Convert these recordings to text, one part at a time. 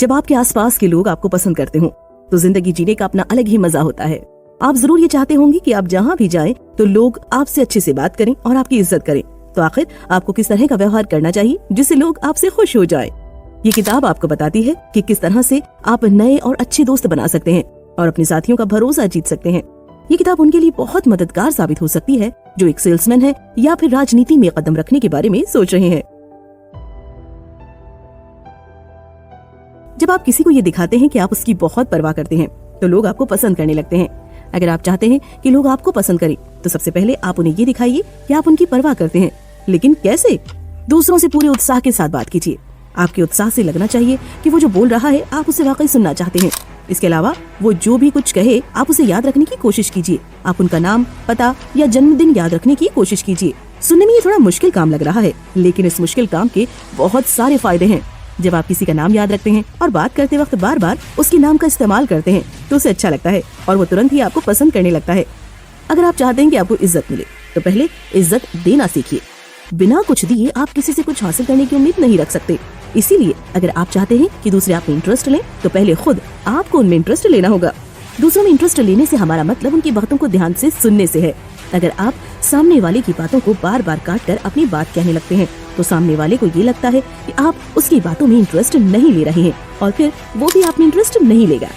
जब आपके आसपास के लोग आपको पसंद करते हो तो जिंदगी जीने का अपना अलग ही मजा होता है। आप जरूर ये चाहते होंगे कि आप जहाँ भी जाएं तो लोग आपसे अच्छे से बात करें और आपकी इज्जत करें। तो आखिर आपको किस तरह का व्यवहार करना चाहिए जिससे लोग आपसे खुश हो जाएं। ये किताब आपको बताती है कि किस तरह से आप नए और अच्छे दोस्त बना सकते हैं और अपने साथियों का भरोसा जीत सकते हैं। ये किताब उनके लिए बहुत मददगार साबित हो सकती है जो एक सेल्समैन है या फिर राजनीति में कदम रखने के बारे में सोच रहे हैं। जब आप किसी को ये दिखाते हैं कि आप उसकी बहुत परवाह करते हैं तो लोग आपको पसंद करने लगते हैं। अगर आप चाहते हैं कि लोग आपको पसंद करें तो सबसे पहले आप उन्हें ये दिखाइए कि आप उनकी परवाह करते हैं। लेकिन कैसे? दूसरों से पूरे उत्साह के साथ बात कीजिए। आपके उत्साह से लगना चाहिए कि वो जो बोल रहा है आप उसे वाकई सुनना चाहते हैं। इसके अलावा वो जो भी कुछ कहे आप उसे याद रखने की कोशिश कीजिए। आप उनका नाम, पता या जन्मदिन याद रखने की कोशिश कीजिए। सुनने में ये थोड़ा मुश्किल काम लग रहा है, लेकिन इस मुश्किल काम के बहुत सारे फायदे हैं। जब आप किसी का नाम याद रखते हैं और बात करते वक्त बार बार उसके नाम का इस्तेमाल करते हैं तो उसे अच्छा लगता है और वो तुरंत ही आपको पसंद करने लगता है। अगर आप चाहते हैं कि आपको इज्जत मिले तो पहले इज्जत देना सीखिए। बिना कुछ दिए आप किसी से कुछ हासिल करने की उम्मीद नहीं रख सकते। इसीलिए अगर आप चाहते हैं कि दूसरे आप में इंटरेस्ट लें तो पहले खुद आपको उनमें इंटरेस्ट लेना होगा। दूसरों में इंटरेस्ट लेने से हमारा मतलब उनकी बातों को ध्यान से सुनने से है। अगर आप सामने वाले की बातों को बार बार काट कर अपनी बात कहने लगते हैं तो सामने वाले को ये लगता है कि आप उसकी बातों में इंटरेस्ट नहीं ले रहे हैं और फिर वो भी आप में इंटरेस्ट नहीं लेगा।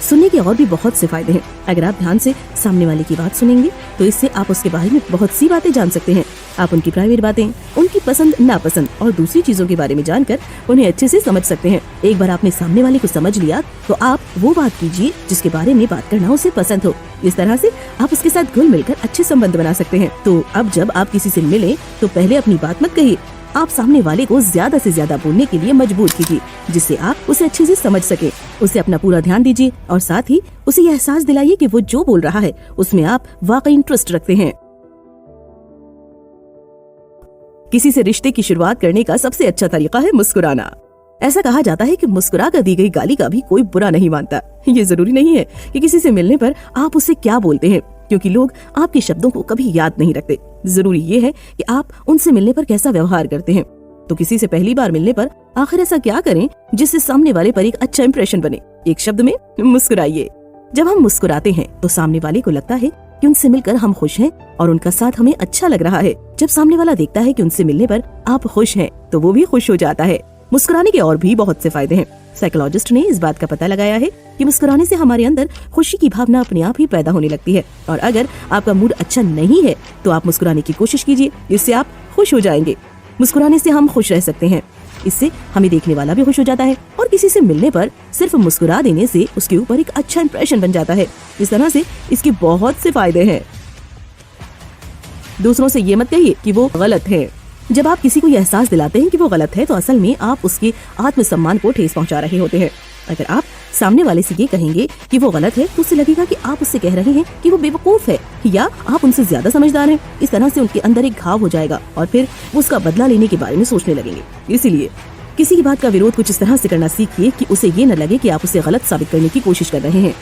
सुनने के और भी बहुत से फायदे हैं। अगर आप ध्यान से सामने वाले की बात सुनेंगे तो इससे आप उसके बारे में बहुत सी बातें जान सकते हैं। आप उनकी प्राइवेट बातें, उनकी पसंद नापसंद और दूसरी चीजों के बारे में जानकर उन्हें अच्छे से समझ सकते हैं। एक बार आपने सामने वाले को समझ लिया तो आप वो बात कीजिए जिसके बारे में बात करना उसे पसंद हो। इस तरह से आप उसके साथ घुल मिलकर अच्छे संबंध बना सकते हैं। तो अब जब आप किसी से मिले तो पहले अपनी बात मत कहिए। आप सामने वाले को ज्यादा से ज्यादा बोलने के लिए मजबूर कीजिए जिससे आप उसे अच्छे से समझ सके। उसे अपना पूरा ध्यान दीजिए और साथ ही उसे यह एहसास दिलाइए कि वो जो बोल रहा है उसमें आप वाकई इंटरेस्ट रखते हैं। किसी से रिश्ते की शुरुआत करने का सबसे अच्छा तरीका है मुस्कुराना। ऐसा कहा जाता है कि मुस्कुरा कर दी गई गाली का भी कोई बुरा नहीं मानता। ये जरूरी नहीं है कि किसी से मिलने पर आप उससे क्या बोलते हैं, क्योंकि लोग आपके शब्दों को कभी याद नहीं रखते। जरूरी ये है कि आप उनसे मिलने पर कैसा व्यवहार करते हैं। तो किसी से पहली बार मिलने पर आखिर ऐसा क्या करें जिससे सामने वाले पर एक अच्छा इंप्रेशन बने। एक शब्द में, मुस्कुराइए। जब हम मुस्कुराते हैं तो सामने वाले को लगता है कि उनसे मिलकर हम खुश हैं और उनका साथ हमें अच्छा लग रहा है। जब सामने वाला देखता है कि उनसे मिलने पर आप खुश हैं तो वो भी खुश हो जाता है। मुस्कुराने के और भी बहुत से फायदे हैं। साइकोलॉजिस्ट ने इस बात का पता लगाया है कि मुस्कुराने से हमारे अंदर खुशी की भावना अपने आप ही पैदा होने लगती है। और अगर आपका मूड अच्छा नहीं है तो आप मुस्कुराने की कोशिश कीजिए, इससे आप खुश हो जाएंगे। मुस्कुराने से हम खुश रह सकते हैं, इससे हमें देखने वाला भी खुश हो जाता है और किसी से मिलने पर सिर्फ मुस्कुरा देने से उसके ऊपर एक अच्छा इंप्रेशन बन जाता है। इस तरह से इसके बहुत से फायदे हैं। दूसरों से ये मत कहिए कि वो गलत है। जब आप किसी को ये एहसास दिलाते हैं कि वो गलत है तो असल में आप उसके आत्मसम्मान को ठेस पहुंचा रहे होते हैं। अगर आप सामने वाले से ये कहेंगे कि वो गलत है तो उससे लगेगा कि आप उससे कह रहे हैं कि वो बेवकूफ है या आप उनसे ज्यादा समझदार हैं। इस तरह से उनके अंदर एक घाव हो जाएगा और फिर वो उसका बदला लेने के बारे में सोचने लगेंगे। इसीलिए किसी की बात का विरोध कुछ इस तरह से करना सीखिए कि उसे ये न लगे कि आप उसे गलत साबित करने की कोशिश कर रहे हैं।